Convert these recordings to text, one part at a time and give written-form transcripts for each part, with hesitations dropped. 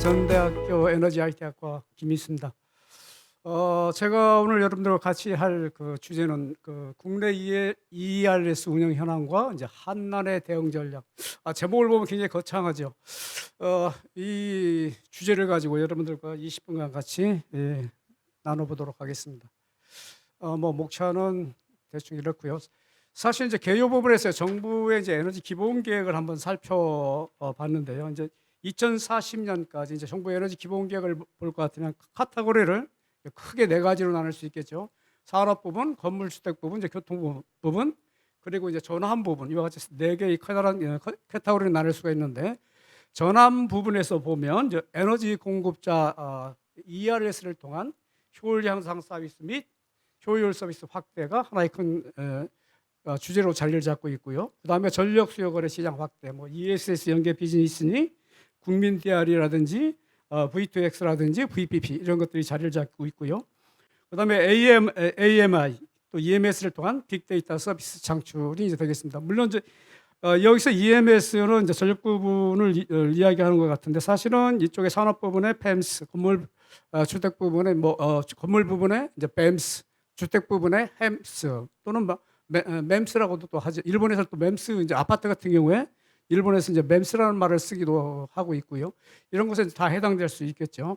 전대학교 에너지 IT학과 김희수입니다. 제가 오늘 여러분들과 같이 할 그 주제는 그 국내 ERS 운영 현황과 이제 한난의 대응 전략. 제목을 보면 굉장히 거창하죠. 이 주제를 가지고 여러분들과 20분간 같이 나눠보도록 하겠습니다. 목차는 대충 이렇고요. 사실 이제 개요 부분에서 정부의 이제 에너지 기본 계획을 한번 살펴봤는데요. 이제 2040년까지 이제 정부 에너지 기본 계획을 볼 것 같으면 카테고리를 크게 네 가지로 나눌 수 있겠죠. 산업 부분, 건물 주택 부분, 이제 교통 부분, 그리고 이제 전환 부분, 이와 같이 네 개의 커다란 카테고리를 나눌 수가 있는데, 전환 부분에서 보면 이제 에너지 공급자 ERS를 통한 효율 향상 서비스 및 효율 서비스 확대가 하나의 큰 주제로 자리를 잡고 있고요. 그다음에 전력 수요 거래 시장 확대, ESS 연계 비즈니스니 국민 DR이라든지 V2X라든지 VPP 이런 것들이 자리를 잡고 있고요. 그다음에 AMI 또 EMS를 통한 빅데이터 서비스 창출이 이제 되겠습니다. 물론 이제 여기서 EMS는 이제 전력 부분을 이야기하는 것 같은데, 사실은 이쪽에 산업 부분에 PEMS, 건물 주택 부분에 건물 부분에 이제 BEMS, 주택 부분에 HEMS 또는 MEMS라고도 또 하죠. 일본에서 또 MEMS, 이제 아파트 같은 경우에 일본에서 이제 MEMS라는 말을 쓰기도 하고 있고요. 이런 것에 다 해당될 수 있겠죠.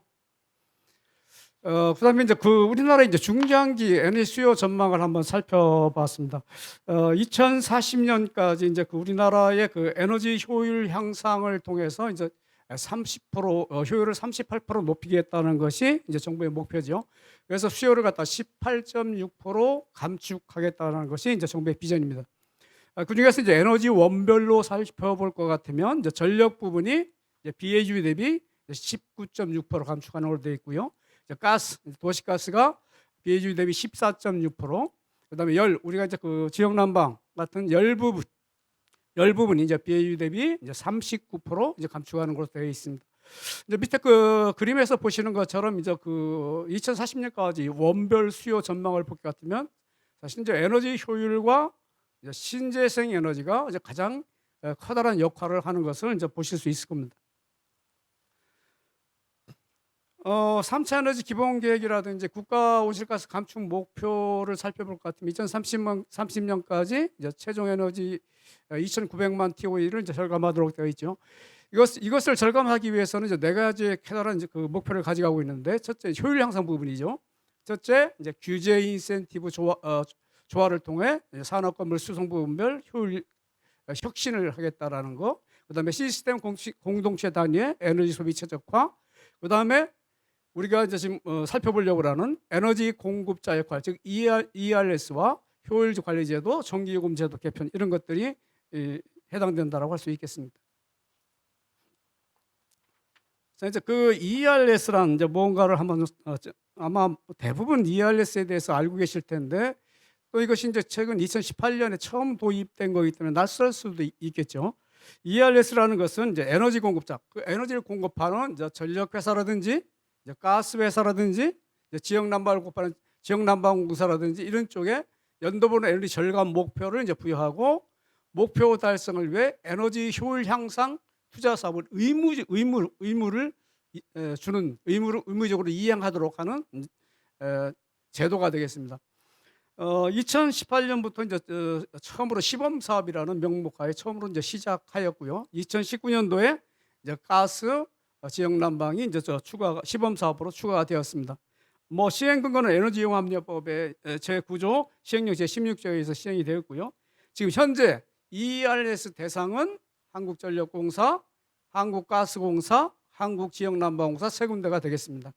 그다음에 이제 우리나라 이제 중장기 에너지 수요 전망을 한번 살펴봤습니다. 2040년까지 이제 우리나라의 에너지 효율 향상을 통해서 이제 30% 효율을 38% 높이겠다는 것이 이제 정부의 목표죠. 그래서 수요를 갖다 18.6% 감축하겠다는 것이 이제 정부의 비전입니다. 그 중에서 이제 에너지 원별로 살펴볼 것 같으면 이제 전력 부분이 이제 BAU 대비 19.6% 감축하는 걸로 되어 있고요. 가스, 도시가스가 BAU 대비 14.6%, 그다음에 우리가 이제 지역 난방 같은 열 부분이 이제 BAU 대비 이제 39% 이제 감축하는 걸로 되어 있습니다. 이제 밑에 그림에서 보시는 것처럼 이제 2040년까지 원별 수요 전망을 볼 것 같으면, 사실 이제 에너지 효율과 이제 신재생 에너지가 이제 가장 커다란 역할을 하는 것을 이제 보실 수 있을 겁니다. 3차 에너지 기본 계획이라든지 국가 온실가스 감축 목표를 살펴볼 것 같으면 2030년까지 이제 최종 에너지 2,900만 TOE를 이제 절감하도록 되어 있죠. 이것을 절감하기 위해서는 이제 네 가지의 커다란 이제 목표를 가져가고 있는데, 첫째 효율 향상 부분이죠. 첫째 이제 규제 인센티브 조화를 통해 산업 건물 수송 부분별 효율 혁신을 하겠다라는 거. 그다음에 시스템 공동체 단위의 에너지 소비 최적화. 그다음에 우리가 이제 지금 살펴보려고 하는 에너지 공급자 역할, 즉 ERS와 효율 관리 제도, 정기요금 제도 개편, 이런 것들이 해당된다라고 할 수 있겠습니다. 자, 이제 ERS란 이제 뭔가를 한번 아마 대부분 ERS에 대해서 알고 계실 텐데, 또 이것이 이제 최근 2018년에 처음 도입된 거기 때문에 낯설 수도 있겠죠. ERS라는 것은 이제 에너지 공급자, 에너지를 공급하는 이제 전력회사라든지 이제 가스회사라든지 이제 지역난방을 공급하는 지역난방공사라든지 이런 쪽에 연도별로 에너지 절감 목표를 이제 부여하고, 목표 달성을 위해 에너지 효율 향상 투자 사업을 의무를 주는, 의무적으로 이행하도록 하는 제도가 되겠습니다. 2018년부터 이제 처음으로 시범 사업이라는 명목하에 처음으로 이제 시작하였고요. 2019년도에 이제 가스 지역 난방이 이제 시범 사업으로 추가가 되었습니다. 시행 근거는 에너지융합리화법의 제9조 시행령 제16조에 의해서 시행이 되었고요. 지금 현재 ERS 대상은 한국전력공사, 한국가스공사, 한국지역난방공사 세 군데가 되겠습니다.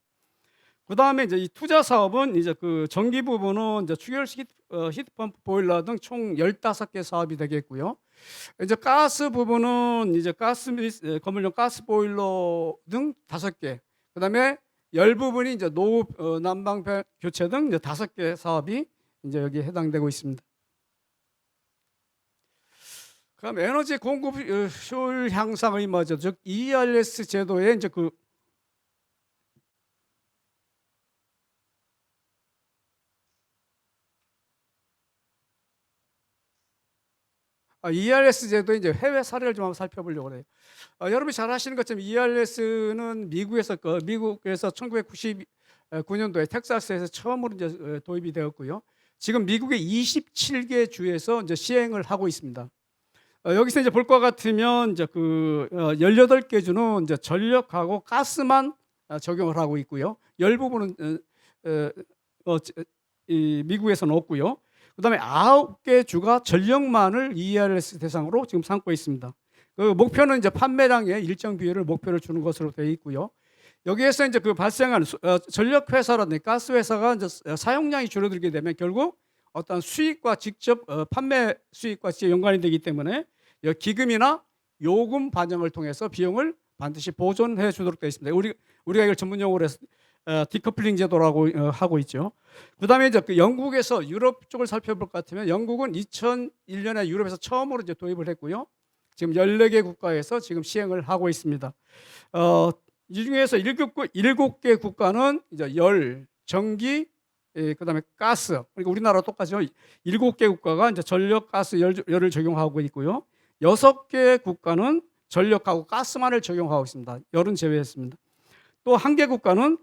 그 다음에 이제 이 투자 사업은 이제 전기 부분은 이제 추결 히트펌프 보일러 등 총 15개 사업이 되겠고요. 이제 가스 부분은 이제 가스 및 건물용 가스 보일러 등 5개. 그 다음에 열 부분이 이제 노후 난방 교체 등 이제 5개 사업이 이제 여기에 해당되고 있습니다. 그럼 에너지 공급 효율 향상의 즉 ERS 제도의 이제 ERS 제도 이제 해외 사례를 좀 한번 살펴보려고 해요. 여러분이 잘 아시는 것처럼 ERS는 미국에서 1999년도에 텍사스에서 처음으로 이제 도입이 되었고요. 지금 미국의 27개 주에서 이제 시행을 하고 있습니다. 여기서 이제 볼 것 같으면 이제 18개 주는 이제 전력하고 가스만 적용을 하고 있고요. 열 부분은 이 미국에서는 없고요. 그다음에 9개 주가 전력만을 ERS 대상으로 지금 삼고 있습니다. 그 목표는 이제 판매량의 일정 비율을 목표를 주는 것으로 되어 있고요. 여기에서 이제 그 발생하는 전력 회사라든지 가스 회사가 이제 사용량이 줄어들게 되면 결국 어떤 수익과 직접 판매 수익과 직접 연관이 되기 때문에 기금이나 요금 반영을 통해서 비용을 반드시 보존해 주도록 되어 있습니다. 우리가 이걸 전문 용어로 해서 디커플링 제도라고 하고 있죠. 그다음에 이제 그 영국에서 유럽 쪽을 살펴볼 것 같으면 영국은 2001년에 유럽에서 처음으로 이제 도입을 했고요. 지금 14개 국가에서 지금 시행을 하고 있습니다. 이 중에서 7개 국가는 이제 열, 전기, 그다음에 가스. 그러니까 우리나라 똑같죠. 7개 국가가 이제 전력, 가스, 열을 적용하고 있고요. 6개 국가는 전력하고 가스만을 적용하고 있습니다. 열은 제외했습니다. 또 1개 국가는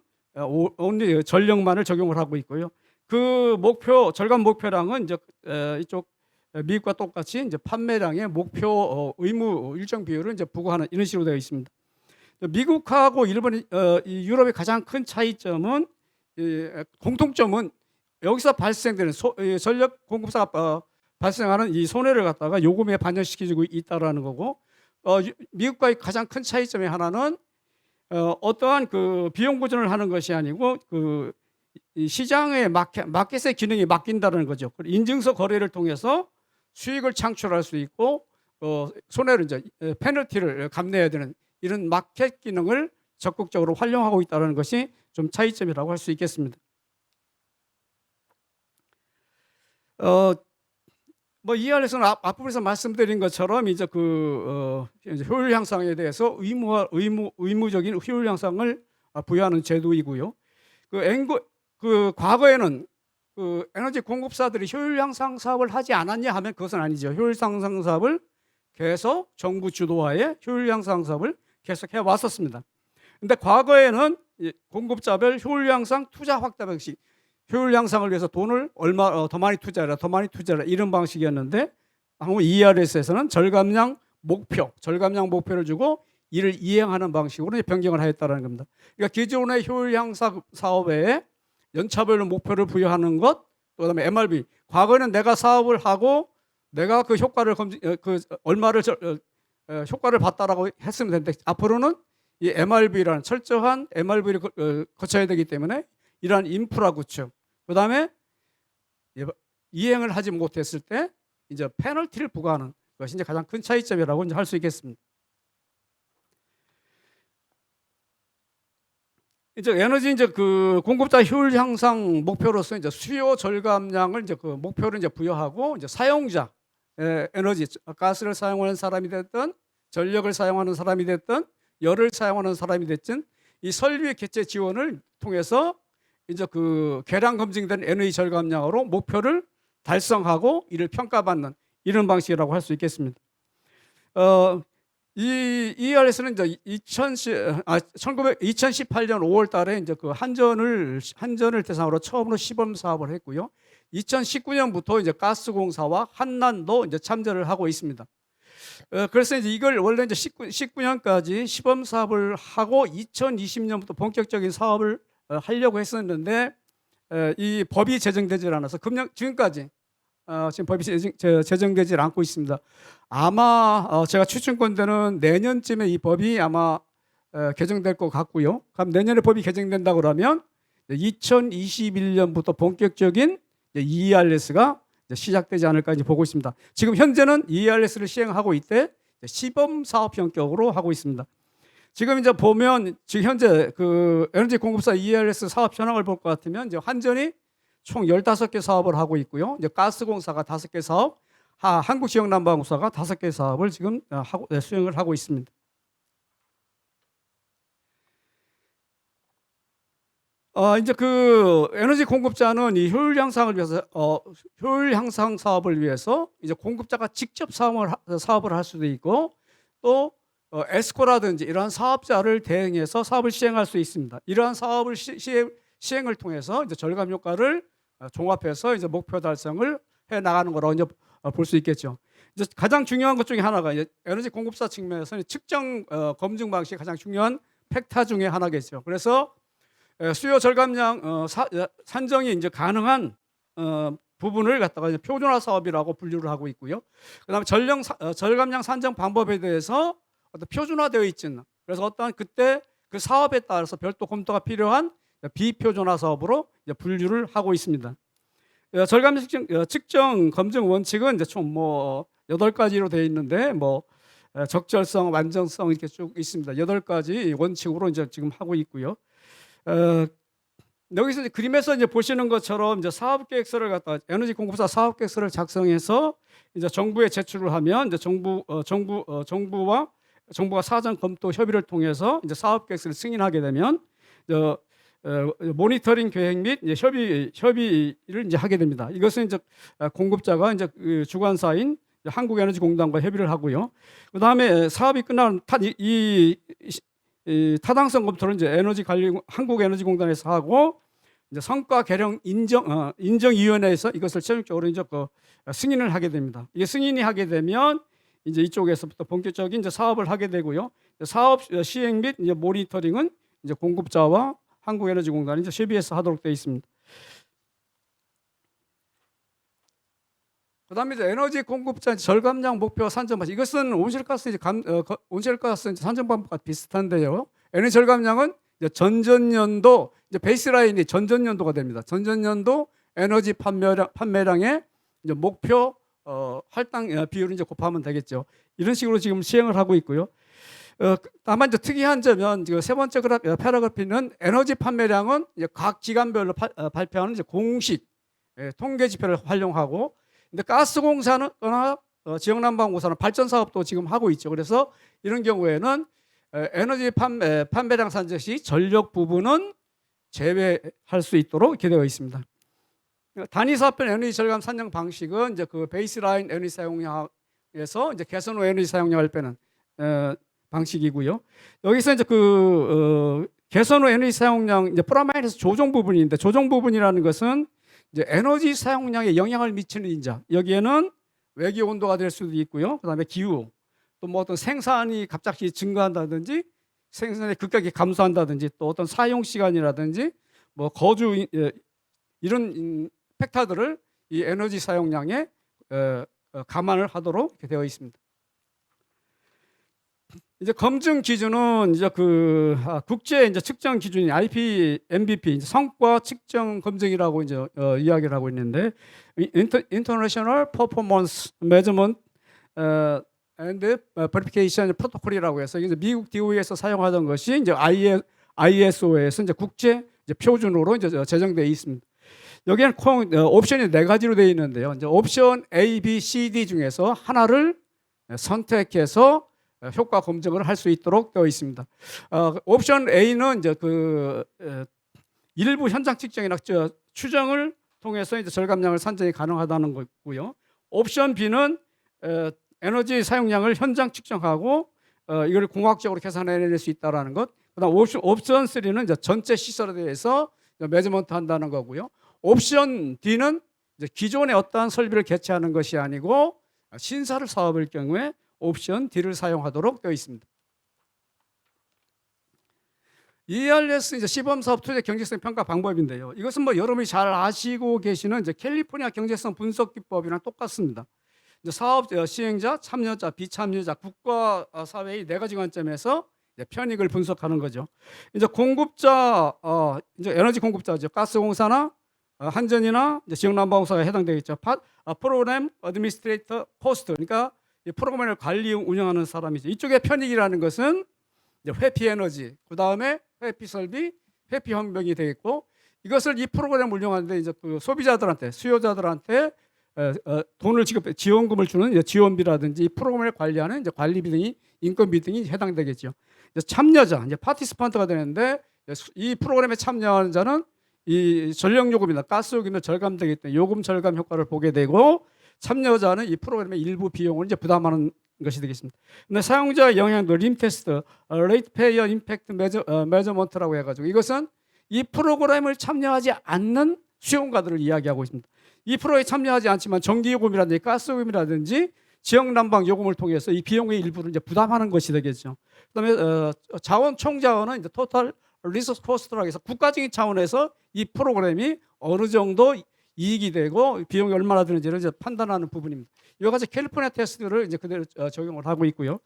온리 전력만을 적용을 하고 있고요. 그 절감 목표량은 이제 이쪽 미국과 똑같이 이제 판매량의 목표 의무 일정 비율을 이제 부과하는 이런 식으로 되어 있습니다. 미국하고 유럽의 가장 큰 차이점은 공통점은 여기서 발생되는 전력 공급사가 발생하는 이 손해를 갖다가 요금에 반영시켜주고 있다라는 거고, 미국과의 가장 큰 차이점의 하나는 어떠한 그 비용 보전을 하는 것이 아니고 이 시장의 마켓의 기능이 맡긴다는 거죠. 인증서 거래를 통해서 수익을 창출할 수 있고 손해를 이제 페널티를 감내해야 되는 이런 마켓 기능을 적극적으로 활용하고 있다는 것이 좀 차이점이라고 할 수 있겠습니다. ERS는 앞부분에서 말씀드린 것처럼 이제 이제 효율 향상에 대해서 의무적인 효율 향상을 부여하는 제도이고요. 과거에는 에너지 공급사들이 효율 향상 사업을 하지 않았냐 하면 그것은 아니죠. 효율 향상 사업을 계속 정부 주도하에 효율 향상 사업을 계속해 왔었습니다. 근데 과거에는 공급자별 효율 향상 투자 확대 방식, 효율 향상을 위해서 돈을 얼마 더 많이 투자해라 이런 방식이었는데, 한국 ERS에서는 절감량 목표를 주고 이를 이행하는 방식으로 변경을 하였다는 겁니다. 그러니까 기존의 효율 향상 사업에 연차별로 목표를 부여하는 것, 그다음에 MRB. 과거에는 내가 사업을 하고 내가 그 효과를 얼마를 효과를 봤다라고 했으면 되는데, 앞으로는 이 MRB라는 철저한 MRB를 거쳐야 되기 때문에 이러한 인프라 구축, 그다음에 이행을 하지 못했을 때 이제 페널티를 부과하는 것이 이제 가장 큰 차이점이라고 이제 할 수 있겠습니다. 이제 에너지 공급자 효율 향상 목표로서 이제 수요 절감량을 이제 목표를 이제 부여하고, 이제 사용자 에너지 가스를 사용하는 사람이 됐든 전력을 사용하는 사람이 됐든 열을 사용하는 사람이 됐든 이 설비 개체 지원을 통해서 이제 계량 검증된 에너지 절감량으로 목표를 달성하고 이를 평가받는 이런 방식이라고 할 수 있겠습니다. 이 ERS는 이제 2018년 5월 달에 이제 한전을 대상으로 처음으로 시범 사업을 했고요. 2019년부터 이제 가스공사와 한난도 이제 참여를 하고 있습니다. 그래서 이제 이걸 원래 이제 19년까지 시범 사업을 하고 2020년부터 본격적인 사업을 하려고 했었는데, 이 법이 제정되질 않아서 지금까지 지금 법이 제정되질 않고 있습니다. 아마 제가 추측컨대는 내년쯤에 이 법이 아마 개정될 것 같고요. 그럼 내년에 법이 개정된다고 그러면 2021년부터 본격적인 ERS가 시작되지 않을까 이제 보고 있습니다. 지금 현재는 ERS를 시행하고 있대 시범 사업 형격으로 하고 있습니다. 지금 이제 보면 지금 현재 에너지 공급사 ERS 사업 현황을 볼 것 같으면 이제 한전이 총 15개 사업을 하고 있고요. 이제 가스공사가 5개 사업, 한국지역난방공사가 5개 사업을 지금 수행을 하고 있습니다. 이제 그 에너지 공급자는 이 효율 향상을 위해서 효율 향상 사업을 위해서 이제 공급자가 직접 사업을 할 수도 있고 또 에스코라든지 이러한 사업자를 대행해서 사업을 시행할 수 있습니다. 이러한 사업을 시행을 통해서 이제 절감 효과를 종합해서 이제 목표 달성을 해 나가는 거라고 이제 볼 수 있겠죠. 이제 가장 중요한 것 중에 하나가 이제 에너지 공급사 측면에서는 측정 검증 방식이 가장 중요한 팩터 중에 하나겠죠. 그래서 수요 절감량 산정이 이제 가능한 부분을 갖다가 이제 표준화 사업이라고 분류를 하고 있고요. 그다음에 절감량 산정 방법에 대해서 어떤 표준화되어 있지는 그래서 어떤 그때 그 사업에 따라서 별도 검토가 필요한 비표준화 사업으로 이제 분류를 하고 있습니다. 절감 측정 검증 원칙은 이제 총 뭐 8가지로 되어 있는데 뭐 적절성, 완전성 이렇게 쭉 있습니다. 8가지 원칙으로 이제 지금 하고 있고요. 여기서 이제 그림에서 이제 보시는 것처럼 이제 사업 계획서를 갖다 에너지 공급사 사업 계획서를 작성해서 이제 정부에 제출을 하면 이제 정부가 사전 검토 협의를 통해서 이제 사업 계획서를 승인하게 되면 모니터링 계획 및 이제 협의를 이제 하게 됩니다. 이것은 이제 공급자가 이제 그 주관사인 한국에너지공단과 협의를 하고요. 그 다음에 사업이 끝나면 이 타당성 검토를 이제 한국에너지공단에서 하고 이제 성과 계량 인정위원회에서 이것을 최종적으로 이제 승인을 하게 됩니다. 이게 승인이 하게 되면 이제 이쪽에서부터 본격적인 이제 사업을 하게 되고요. 사업 시행 및 이제 모니터링은 이제 공급자와 한국에너지공단이 이제 협의해서 하도록 되어 있습니다. 그다음에 이제 에너지 공급자 절감량 목표 산정 방식. 이것은 온실가스 산정 방법과 비슷한데요. 에너지 절감량은 이제 전전년도 이제 베이스라인이 전전년도가 됩니다. 전전년도 에너지 판매량의 이제 목표 할당 비율을 이제 곱하면 되겠죠. 이런 식으로 지금 시행을 하고 있고요. 다만 이제 특이한 점은 세 번째 패러그래프는 에너지 판매량은 이제 각 기관별로 발표하는 이제 공식 통계 지표를 활용하고, 근데 가스공사나 지역난방공사는 발전 사업도 지금 하고 있죠. 그래서 이런 경우에는 에너지 판매량 산정 시 전력 부분은 제외할 수 있도록 이렇게 되어 있습니다. 단위 사업별 에너지 절감 산정 방식은 이제 그 베이스라인 에너지 사용량에서 이제 개선 후 에너지 사용량을 빼는 방식이고요. 여기서 이제 개선 후 에너지 사용량 이제 플러스 조정 부분인데, 조정 부분이라는 것은 이제 에너지 사용량에 영향을 미치는 인자. 여기에는 외기 온도가 될 수도 있고요. 그다음에 기후, 또 뭐 어떤 생산이 갑자기 증가한다든지 생산이 급격히 감소한다든지 또 어떤 사용 시간이라든지 뭐 거주 이런 팩터들을 이 에너지 사용량에 감안을 하도록 이렇게 되어 있습니다. 이제 검증 기준은 이제 국제 이제 측정 기준이 IPMBP 이제 성과 측정 검증이라고 이제 이야기를 하고 있는데, International Performance Measurement and Verification Protocol이라고 해서 이제 미국 DOE에서 사용하던 것이 이제 ISO에서 이제 국제 이제 표준으로 이제 제정되어 있습니다. 여기에는 옵션이 4가지로 되어 있는데요. 이제 옵션 A, B, C, D 중에서 하나를 선택해서 효과 검증을 할 수 있도록 되어 있습니다. 옵션 A는 이제 일부 현장 측정이나 추정을 통해서 이제 절감량을 산정이 가능하다는 거고요. 옵션 B는 에너지 사용량을 현장 측정하고 이걸 공학적으로 계산해낼 수 있다라는 것. 그다음 옵션 3는 이제 전체 시설에 대해서 매저먼트 한다는 거고요. 옵션 D는 이제 기존의 어떠한 설비를 개최하는 것이 아니고 신사를 사업일 경우에 옵션 D를 사용하도록 되어 있습니다. ERS 이제 시범 사업 투자 경제성 평가 방법인데요. 이것은 뭐 여러분이 잘 아시고 계시는 이제 캘리포니아 경제성 분석 기법이랑 똑같습니다. 이제 사업 시행자, 참여자, 비참여자, 국가 사회의 4가지 관점에서 편익을 분석하는 거죠. 이제 공급자, 이제 에너지 공급자죠. 가스공사나 한전이나 지역난방공사가 해당되겠죠. 프로그램 어드미니스트레이터 코스트, 그러니까 이 프로그램을 관리 운영하는 사람이죠. 이쪽의 편익이라는 것은 이제 회피 에너지, 그 다음에 회피 설비, 회피 환경이 되겠고, 이것을 이 프로그램을 운영하는데 이제 소비자들한테, 수요자들한테 돈을 지원금을 주는 이제 지원비라든지 이 프로그램을 관리하는 이제 관리비 등이 인건비 등이 해당되겠죠. 이제 참여자, 이제 파티스펀트가 되는데, 이 프로그램에 참여하는 자는 이 전력 요금이나 가스 요금이 절감되기 때문에 요금 절감 효과를 보게 되고 참여자는 이 프로그램의 일부 비용을 이제 부담하는 것이 되겠습니다. 근데 사용자 영향도 림 테스트, 레이트 페이어 임팩트 메저먼트라고 해가지고 이것은 이 프로그램을 참여하지 않는 수용가들을 이야기하고 있습니다. 이 프로에 참여하지 않지만 전기요금이라든지 가스요금이라든지 지역 난방 요금을 통해서 이 비용의 일부를 이제 부담하는 것이 되겠죠. 그다음에 자원 총자원은 이제 토탈 리소스 코스트라고 해서 국가적인 차원에서 이 프로그램이 어느 정도 이익이 되고 비용이 얼마나 드는지를 이제 판단하는 부분입니다. 이와 같이 캘리포니아 테스트를 이제 그대로 적용을 하고 있고요.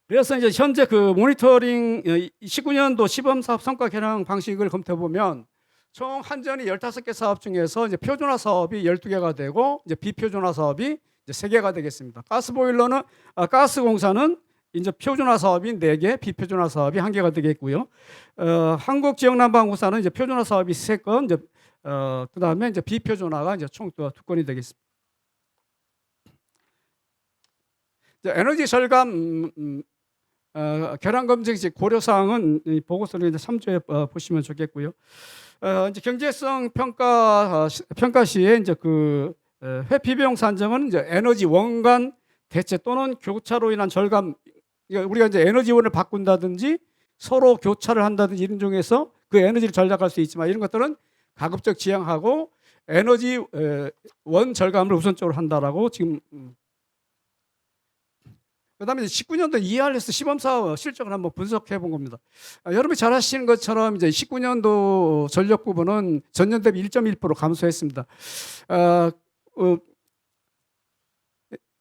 그래서 이제 현재 그 모니터링 19년도 시범 사업 성과 겨냥 방식을 검토해 보면 총 한전이 15개 사업 중에서 이제 표준화 사업이 12개가 되고 이제 비표준화 사업이 이제 3개가 되겠습니다. 가스보일러는 가스공사는 이제 표준화 사업이 4개, 비표준화 사업이 1개가 되겠고요. 한국지역난방공사는 이제 표준화 사업이 3건, 이제 그다음에 이제 비표준화가 이제 총 2건이 되겠습니다. 이제 에너지 절감 결함 검증식 고려 사항은 이 보고서를 이제 참조해 보시면 좋겠고요. 이제 경제성 평가 시에 이제 그 회피 비용 산정은 이제 에너지 원간 대체 또는 교차로 인한 절감, 우리가 이제 에너지원을 바꾼다든지 서로 교차를 한다든지 이런 중에서 그 에너지를 절약할 수 있지만 이런 것들은 가급적 지양하고 에너지 원 절감을 우선적으로 한다라고 지금. 그다음에 19년도 ERS 시범 사업 실적을 한번 분석해 본 겁니다. 여러분이 잘 아시는 것처럼 이제 19년도 전력 부분은 전년 대비 1.1% 감소했습니다.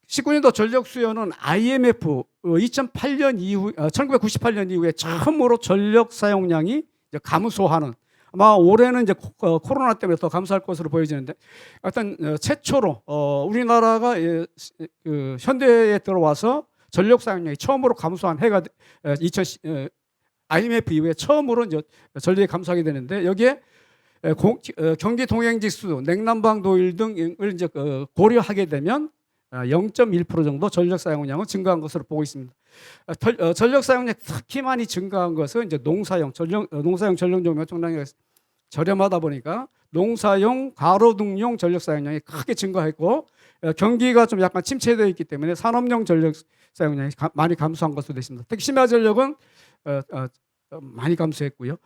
19년도 전력 수요는 IMF 2008년 이후, 1998년 이후에 처음으로 전력 사용량이 이제 감소하는, 아마 올해는 이제 코로나 때문에 더 감소할 것으로 보여지는데, 하여튼 최초로 우리나라가 그 현대에 들어와서 전력 사용량이 처음으로 감소한 해가 IMF 이후에 처음으로 이제 전력이 감소하게 되는데, 여기에 경기 동행지수, 냉난방 도일 등을 이제 고려하게 되면 0.1% 정도 전력 사용량은 증가한 것으로 보고 있습니다. 전력 사용량 특히 많이 증가한 것은 이제 농사용 전력 종류 총량이 저렴하다 보니까 농사용, 가로등용 전력 사용량이 크게 증가했고, 경기가 좀 약간 침체되어 있기 때문에 산업용 전력 사용량이 많이 감소한 것으로 되어 있습니다. 특히 심야 전력은 많이 감소했고요.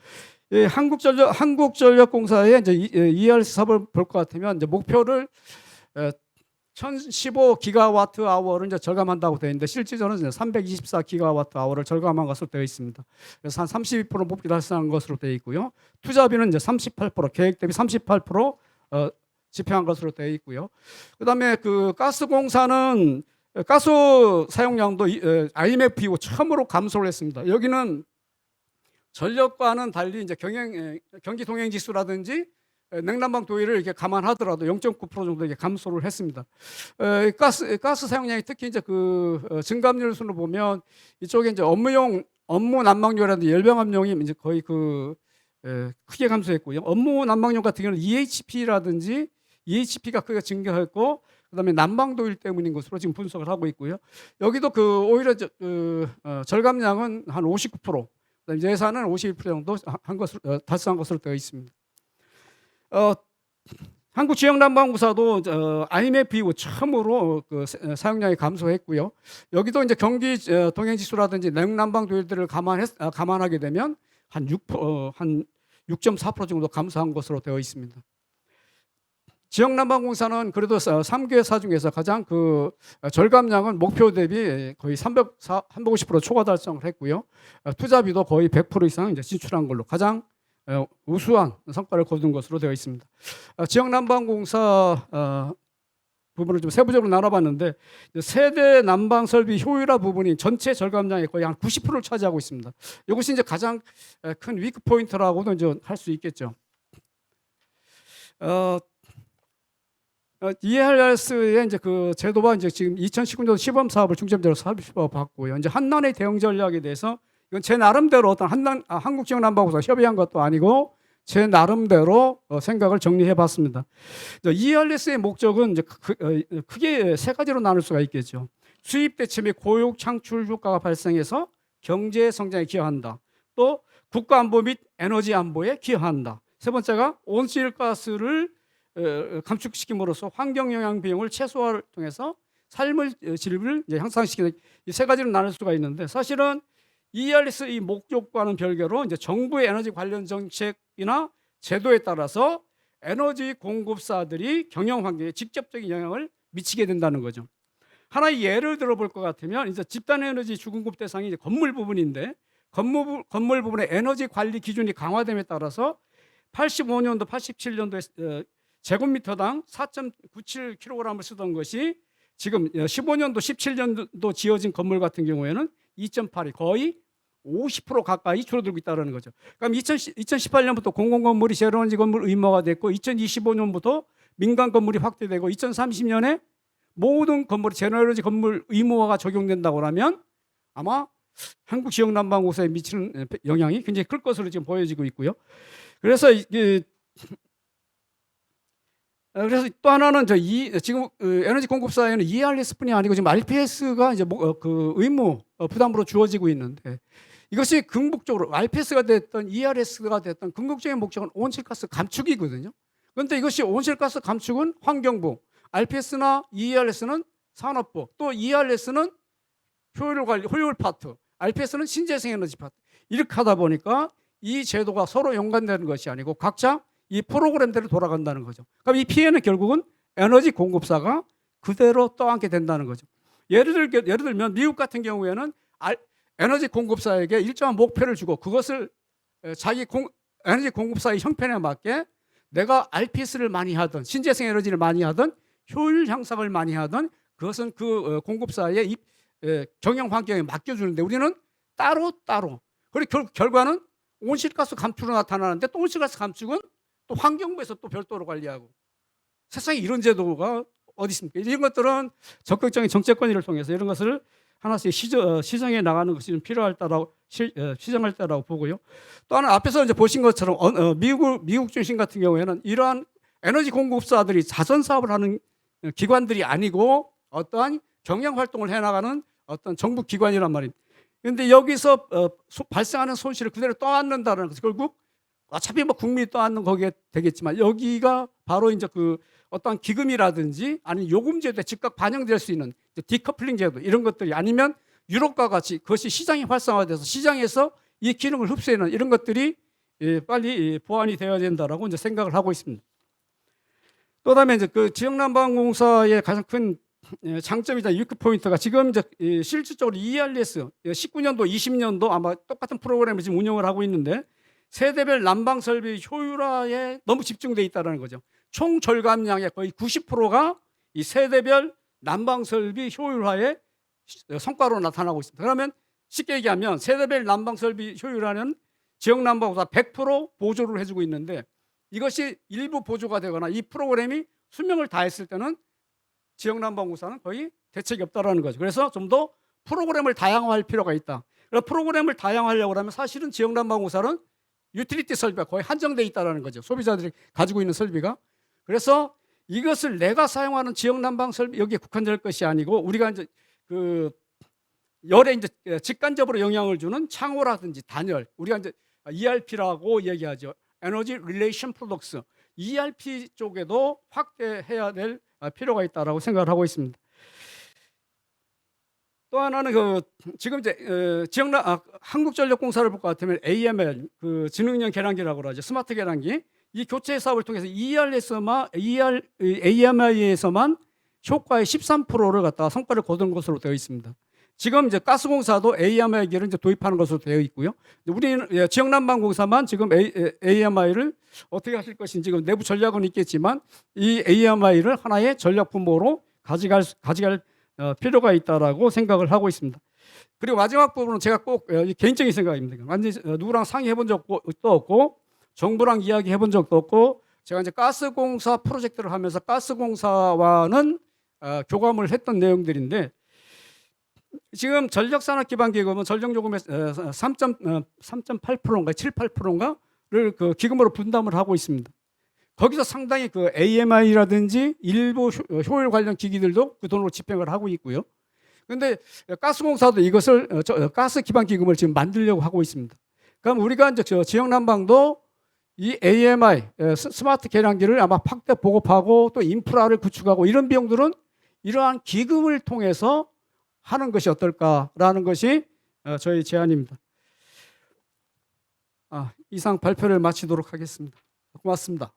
한국전력공사의 이제 ERS 사업을 볼 것 같으면 이제 목표를 1015기가와트 아워를 이제 절감한다고 되어 있는데 실질적으로는 324기가와트 아워를 절감한 것으로 되어 있습니다. 그래서 한 32% 목표 달성한 것으로 되어 있고요. 투자비는 이제 38% 계획 대비 38% 집행한 것으로 되어 있고요. 그다음에 그 가스공사는 가스 사용량도 IMF 이후 처음으로 감소를 했습니다. 여기는 전력과는 달리 이제 경기 동행 지수라든지 냉난방 도일을 이렇게 감안하더라도 0.9% 정도 이렇게 감소를 했습니다. 가스 사용량이 특히 이제 그 증감률 순으로 보면 이쪽에 이제 업무 난방용이라든지 열병 압용이 이제 거의 크게 감소했고요. 업무 난방용 같은 경우는 EHP가 크게 증가했고, 그다음에 난방 도일 때문인 것으로 지금 분석을 하고 있고요. 여기도 오히려 절감량은 한 59%, 예산은 51% 정도 한 것으로 달성한 것으로 되어 있습니다. 한국지역난방공사도 IMF 이후 처음으로 그 사용량이 감소했고요. 여기도 이제 경기 동행지수라든지 냉난방 도일들을 감안하게 되면 한 6.4% 정도 감소한 것으로 되어 있습니다. 지역난방공사는 그래도 3개사 중에서 가장 그 절감량은 목표 대비 거의 350% 초과 달성을 했고요. 투자비도 거의 100% 이상 이제 진출한 걸로 가장 우수한 성과를 거둔 것으로 되어 있습니다. 지역난방공사 부분을 좀 세부적으로 나눠봤는데, 세대 난방 설비 효율화 부분이 전체 절감량의 거의 한 90%를 차지하고 있습니다. 이것이 이제 가장 큰 위크 포인트라고도 이제 할 수 있겠죠. ERS의 이제 그 제도와 이제 지금 2019년도 시범 사업을 중점적으로 살펴봤고요. 이제 한난의 대응 전략에 대해서 이건 제 나름대로 어떤 한국지역난방공사 협의한 것도 아니고 제 나름대로 생각을 정리해봤습니다. ERS의 목적은 이제 크게 세 가지로 나눌 수가 있겠죠. 수입 대체 및 고용 창출 효과가 발생해서 경제 성장에 기여한다. 또 국가 안보 및 에너지 안보에 기여한다. 세 번째가 온실가스를 감축시킴으로써 환경 영향 비용을 최소화를 통해서 삶의 질을 이제 향상시키는 이 세 가지로 나눌 수가 있는데, 사실은 ERS 이 목적과는 별개로 이제 정부의 에너지 관련 정책이나 제도에 따라서 에너지 공급사들이 경영 환경에 직접적인 영향을 미치게 된다는 거죠. 하나의 예를 들어볼 것 같으면 이제 집단 에너지 주공급 대상이 이제 건물 부분인데, 건물 부분의 에너지 관리 기준이 강화됨에 따라서 85년도, 87년도에 제곱미터당 4.97kg을 쓰던 것이 지금 15년도, 17년도 지어진 건물 같은 경우에는 2.8이 거의 50% 가까이 줄어들고 있다는 거죠. 그럼 2018년부터 공공건물이 제로에너지 건물 의무화가 됐고, 2025년부터 민간 건물이 확대되고, 2030년에 모든 건물이 제로에너지 건물 의무화가 적용된다고 하면 아마 한국 지역 난방공사에 미치는 영향이 굉장히 클 것으로 지금 보여지고 있고요. 그래서 또 하나는 지금 에너지 공급사에는 ERS뿐이 아니고 지금 RPS가 이제 그 의무 부담으로 주어지고 있는데, 이것이 궁극적으로 RPS가 됐던 ERS가 됐던 궁극적인 목적은 온실가스 감축이거든요. 그런데 이것이 온실가스 감축은 환경부, RPS나 ERS는 산업부, 또 ERS는 효율 관리, 효율 파트, RPS는 신재생 에너지 파트, 이렇게 하다 보니까 이 제도가 서로 연관되는 것이 아니고 각자 이 프로그램대로 돌아간다는 거죠. 그럼 이 피해는 결국은 에너지 공급사가 그대로 떠안게 된다는 거죠. 예를 들면 미국 같은 경우에는 에너지 공급사에게 일정한 목표를 주고, 그것을 자기 에너지 공급사의 형편에 맞게 내가 RPS를 많이 하든 신재생 에너지를 많이 하든 효율 향상을 많이 하든 그것은 그 공급사의 경영 환경에 맡겨주는데, 우리는 따로 그리고 결과는 온실가스 감축으로 나타나는데, 또 온실가스 감축은 또 환경부에서 또 별도로 관리하고, 세상에 이런 제도가 어디 있습니까? 이런 것들은 적극적인 정책 건의를 통해서 이런 것을 하나씩 시정해 나가는 것이 좀 필요할 때라고 시정할 때라고 보고요. 또 하나 앞에서 이제 보신 것처럼 미국 중심 같은 경우에는 이러한 에너지 공급사들이 자선 사업을 하는 기관들이 아니고 어떠한 경영 활동을 해나가는 어떤 정부 기관이란 말입니다. 그런데 여기서 발생하는 손실을 그대로 떠안는다는 것이 결국 어차피 뭐 국민이 떠안는 거기에 되겠지만, 여기가 바로 이제 그 어떤 기금이라든지 아니면 요금제도에 즉각 반영될 수 있는 디커플링 제도, 이런 것들이 아니면 유럽과 같이 그것이 시장이 활성화돼서 시장에서 이 기능을 흡수하는 이런 것들이 빨리 보완이 되어야 된다라고 이제 생각을 하고 있습니다. 또 다음에 이제 그 지역난방공사의 가장 큰 장점이자 위크 포인트가 지금 이제 실질적으로 ERS 19년도, 20년도 아마 똑같은 프로그램을 지금 운영을 하고 있는데, 세대별 난방 설비 효율화에 너무 집중되어 있다는 거죠. 총 절감량의 거의 90%가 이 세대별 난방 설비 효율화의 성과로 나타나고 있습니다. 그러면 쉽게 얘기하면 세대별 난방 설비 효율화는 지역 난방공사 100% 보조를 해주고 있는데, 이것이 일부 보조가 되거나 이 프로그램이 수명을 다했을 때는 지역 난방공사는 거의 대책이 없다라는 거죠. 그래서 좀 더 프로그램을 다양화할 필요가 있다. 그래서 프로그램을 다양화하려고 하면 사실은 지역 난방공사는 유틸리티 설비가 거의 한정되어 있다는 거죠. 소비자들이 가지고 있는 설비가. 그래서 이것을 내가 사용하는 지역 난방 설비 여기에 국한될 것이 아니고, 우리가 이제 그 열에 이제 직간접으로 영향을 주는 창호라든지 단열, 우리가 이제 ERP라고 얘기하죠. 에너지 릴레이션 프로덕스, ERP 쪽에도 확대해야 될 필요가 있다라고 생각을 하고 있습니다. 또 하나는 지금 이제 한국전력공사를 볼 것 같으면 AML, 그 지능형 계량기라고 그러죠. 스마트 계량기. 이 교체 사업을 통해서 AMI에서만 효과의 13%를 갖다가 성과를 거둔 것으로 되어 있습니다. 지금 이제 가스공사도 AMI기를 이제 도입하는 것으로 되어 있고요. 우리는 지역난방공사만 지금 AMI를 어떻게 하실 것인지 지금 내부 전략은 있겠지만, 이 AMI를 하나의 전략 분모로 가져갈 필요가 있다라고 생각을 하고 있습니다. 그리고 마지막 부분은 제가 꼭 개인적인 생각입니다. 완전히 누구랑 상의해 본 적도 없고 정부랑 이야기해 본 적도 없고, 제가 이제 가스공사 프로젝트를 하면서 가스공사와는 교감을 했던 내용들인데, 지금 전력산업기반기금은 전력요금의 3.8%인가 7~8%인가를 그 기금으로 분담을 하고 있습니다. 거기서 상당히 그 AMI라든지 일부 효율 관련 기기들도 그 돈으로 집행을 하고 있고요. 근데 가스공사도 이것을 가스 기반 기금을 지금 만들려고 하고 있습니다. 그럼 우리가 이제 저 지역 난방도 이 AMI 스마트 계량기를 아마 확대 보급하고 또 인프라를 구축하고 이런 비용들은 이러한 기금을 통해서 하는 것이 어떨까라는 것이 저희 제안입니다. 이상 발표를 마치도록 하겠습니다. 고맙습니다.